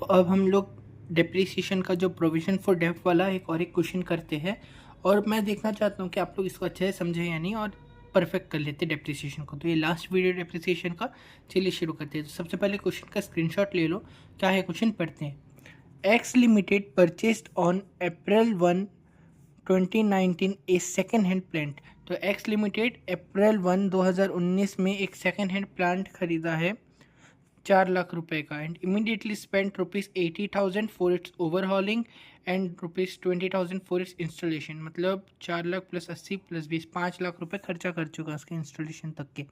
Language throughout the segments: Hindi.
तो अब हम लोग डेप्रिसिएशन का जो प्रोविजन फॉर डेप्थ वाला एक क्वेश्चन करते हैं और मैं देखना चाहता हूँ कि आप लोग इसको अच्छे से समझे या नहीं और परफेक्ट कर लेते डेप्रिसिएशन को। तो ये लास्ट वीडियो डेप्रिसिएशन का, चलिए शुरू करते हैं। तो सबसे पहले क्वेश्चन का स्क्रीनशॉट ले लो। क्या है क्वेश्चन, पढ़ते हैं। X limited purchased on April 1 2019 A second hand plant. तो एक्स लिमिटेड April 1 2019 में एक सेकेंड हैंड प्लांट खरीदा है 4 लाख रुपए का, and immediately spend ₹80,000 for its overhauling and ₹20,000 for its installation. मतलब 4 लाख प्लस 80 प्लस 20, 5 लाख रुपए खर्चा कर चुका उसके इंस्टॉलेशन तक के।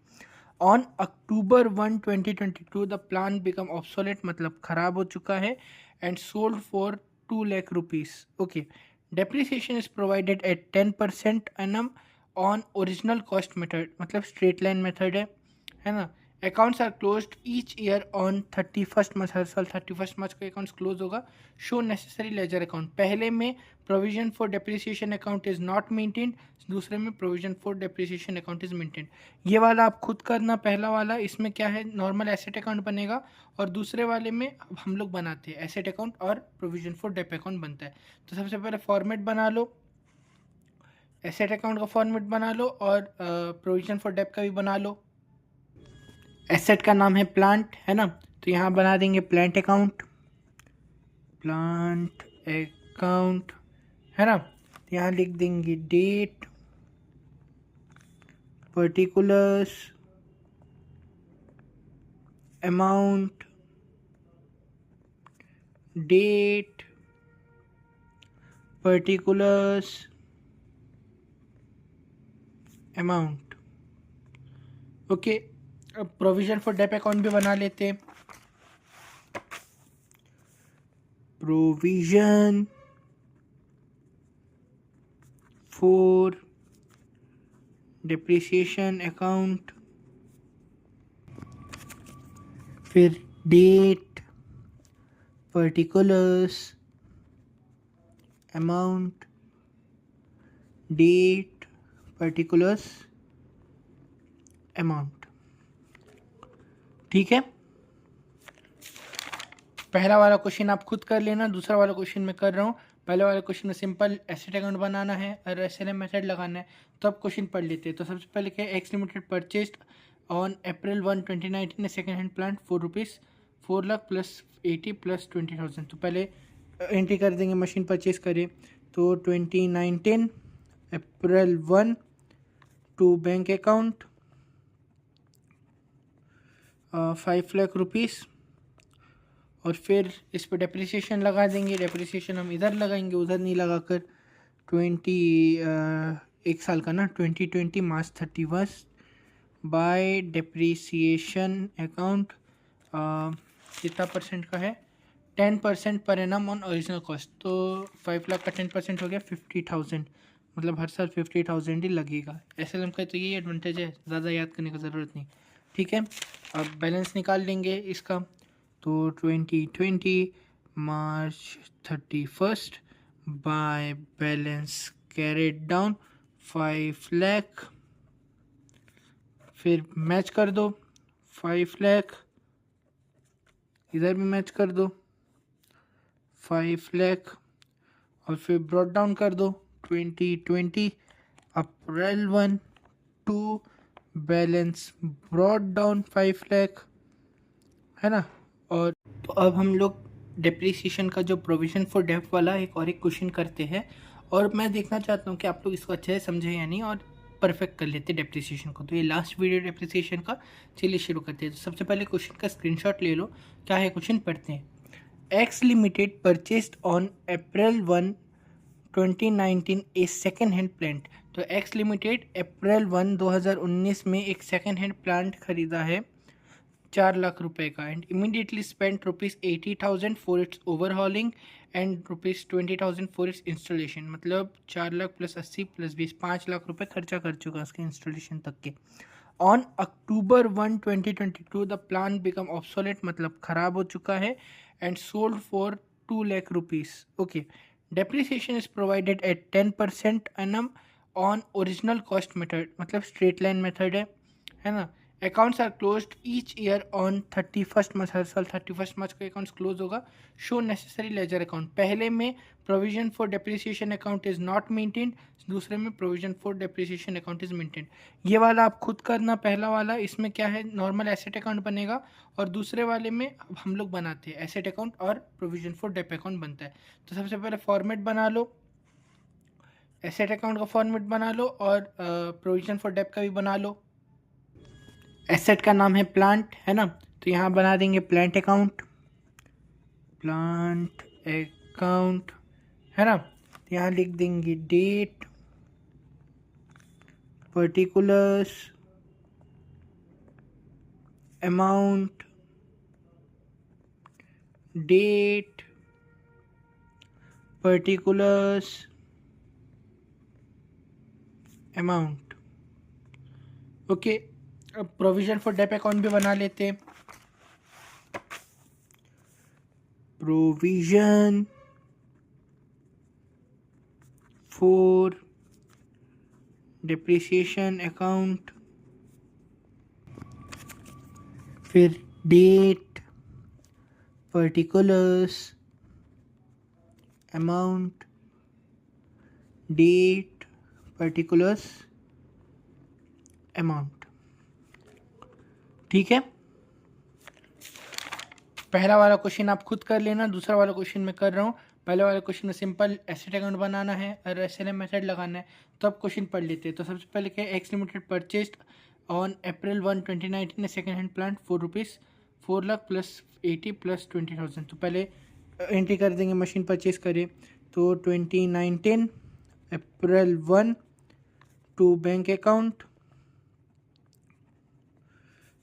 On October 1 2022 the plan become obsolete, मतलब खराब हो चुका है, and sold for 2 lakh rupees. Okay, depreciation is provided at 10% annum on original cost method, मतलब स्ट्रेट लाइन मेथड है ना। Accounts are closed each year on 31st March, हर साल 31st मार्च को अकाउंट्स क्लोज होगा। शो नेसेसरी लेजर अकाउंट, पहले में provision for depreciation account is not maintained, दूसरे में provision for depreciation account is maintained. ये वाला आप खुद करना, पहला वाला इसमें क्या है, नॉर्मल एसेट अकाउंट बनेगा, और दूसरे वाले में हम लोग बनाते हैं एसेट अकाउंट और प्रोविजन फॉर डेप अकाउंट बनता है। तो सबसे पहले फॉर्मेट बना लो, एसेट अकाउंट का फॉर्मेट बना लो और प्रोविजन फॉर डेप का भी बना लो। एसेट का नाम है प्लांट, है ना, तो यहाँ बना देंगे प्लांट अकाउंट, प्लांट अकाउंट, है ना। तो यहाँ लिख देंगे date, particulars, amount, date, particulars, amount. Okay, अब प्रोविजन फॉर डेप अकाउंट भी बना लेते हैं। प्रोविजन फॉर डेप्रिसिएशन अकाउंट, फिर date, particulars, amount, date, particulars, amount. ठीक है, पहला वाला क्वेश्चन आप खुद कर लेना, दूसरा वाला क्वेश्चन मैं कर रहा हूँ। पहले वाले क्वेश्चन में सिंपल एसेट अकाउंट बनाना है और एसएलएम मेथड लगाना है। तो अब क्वेश्चन पढ़ लेते हैं। तो सबसे पहले क्या है, x limited purchased on April 1 2019 second hand plant ₹4 lakh plus 80 plus 20,000। तो पहले एंट्री कर देंगे, मशीन परचेज करें तो 2019 April 1 to bank account 5 lakh rupees, और फिर इस पर डेप्रिसिएशन लगा देंगे। डेप्रिसिएशन हम इधर लगाएंगे, उधर नहीं लगाकर। 1 साल का ना, 2020 March 31 बाय डेप्रिसिएशन अकाउंट कितना परसेंट का है, 10% per annum on original cost. तो 5 लाख का 10% हो गया 50,000, मतलब हर साल 50,000 ही लगेगा। एसएलएम का तो यही एडवांटेज है, ज़्यादा याद करने की ज़रूरत नहीं। ठीक है, अब बैलेंस निकाल लेंगे इसका। तो 2020 March 31 by balance carried down 5 lakh, फिर मैच कर दो 5 लाख, इधर भी मैच कर दो 5 लाख, और फिर ब्रॉड डाउन कर दो 2020 April 1 to balance brought down 5 lakh, है ना। और तो अब हम लोग डेप्रिसिएशन का जो प्रोविजन फॉर डेप्थ वाला एक क्वेश्चन करते हैं और मैं देखना चाहता हूँ कि आप लोग इसको अच्छे से समझे या नहीं और परफेक्ट कर लेते डेप्रिसिएशन को। तो ये लास्ट वीडियो डेप्रिसिएशन का, चलिए शुरू करते हैं। तो सबसे पहले क्वेश्चन का स्क्रीनशॉट ले लो। क्या है क्वेश्चन, पढ़ते हैं। X limited purchased on April 1 2019 A second hand plant. तो एक्स लिमिटेड April 1 2019 में एक सेकेंड हैंड प्लांट खरीदा है 4 लाख रुपए का, and immediately spend ₹80,000 for its overhauling and ₹20,000 for its installation. मतलब 4 लाख प्लस 80 प्लस 20, 5 लाख रुपए खर्चा कर चुका उसके इंस्टॉलेशन तक के। On October 1 2022 the plan become obsolete, मतलब खराब हो चुका है, and sold for 2 lakh rupees. Okay, depreciation is provided at 10% annum on original cost method, मतलब स्ट्रेट लाइन मेथड है ना। Accounts are closed each year on 31st March, हर साल 31st मार्च को अकाउंट्स क्लोज होगा। शो नेसेसरी लेजर अकाउंट, पहले में provision for depreciation account is not maintained, दूसरे में provision for depreciation account is maintained. ये वाला आप खुद करना, पहला वाला इसमें क्या है, नॉर्मल एसेट अकाउंट बनेगा, और दूसरे वाले में हम लोग बनाते हैं एसेट अकाउंट और प्रोविजन फॉर डेप अकाउंट बनता है। तो सबसे पहले फॉर्मेट बना लो, एसेट अकाउंट का फॉर्मेट बना लो और प्रोविजन फॉर डेप का भी बना लो। एसेट का नाम है प्लांट, है ना, तो यहाँ बना देंगे प्लांट अकाउंट, प्लांट अकाउंट, है ना। तो यहाँ लिख देंगे date, particulars, amount, date, particulars, amount. Okay, अब प्रोविजन फॉर डेप अकाउंट भी बना लेते हैं। प्रोविजन फॉर डेप्रिसिएशन अकाउंट, फिर date, particulars, amount, date, particulars, amount. ठीक है, पहला वाला क्वेश्चन आप खुद कर लेना, दूसरा वाला क्वेश्चन मैं कर रहा हूँ। पहले वाले क्वेश्चन में सिंपल एसेट अकाउंट बनाना है और एसएलएम मेथड लगाना है। तो अब क्वेश्चन पढ़ लेते हैं। तो सबसे पहले क्या है, x limited purchased on April 1, 2019 second hand plant ₹4 lakh plus 80 plus 20,000। तो पहले एंट्री कर देंगे, मशीन परचेज करे तो 2019 April 1 to bank account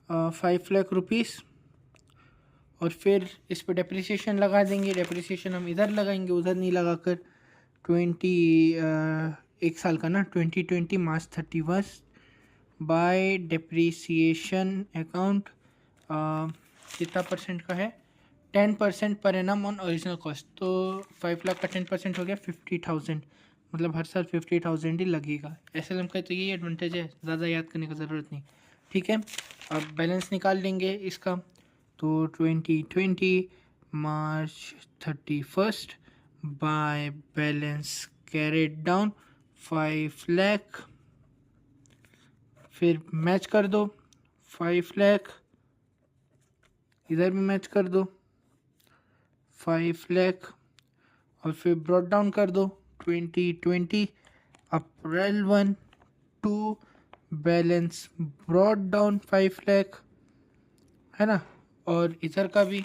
5 lakh rupees, और फिर इस पर डेप्रिसिएशन लगा देंगे। डेप्रिसिएशन हम इधर लगाएंगे, उधर नहीं लगाकर 1 साल का ना, 2020 मार्च 31 बाय डेप्रिसिएशन अकाउंट कितना परसेंट का है, 10% per annum on original cost. तो 5 लाख का 10% हो गया 50,000, मतलब हर साल 50,000 ही लगेगा। एसएलएम का तो यही एडवांटेज है, ज़्यादा याद करने की ज़रूरत नहीं। ठीक है, अब बैलेंस निकाल लेंगे इसका। तो 2020 मार्च 31 by balance carried down 5 lakh, फिर मैच कर दो 5 लाख, इधर भी मैच कर दो 5 लाख, और फिर ब्रॉड डाउन कर दो 2020 April 1 to balance brought down 5 lakh, है ना, और इधर का भी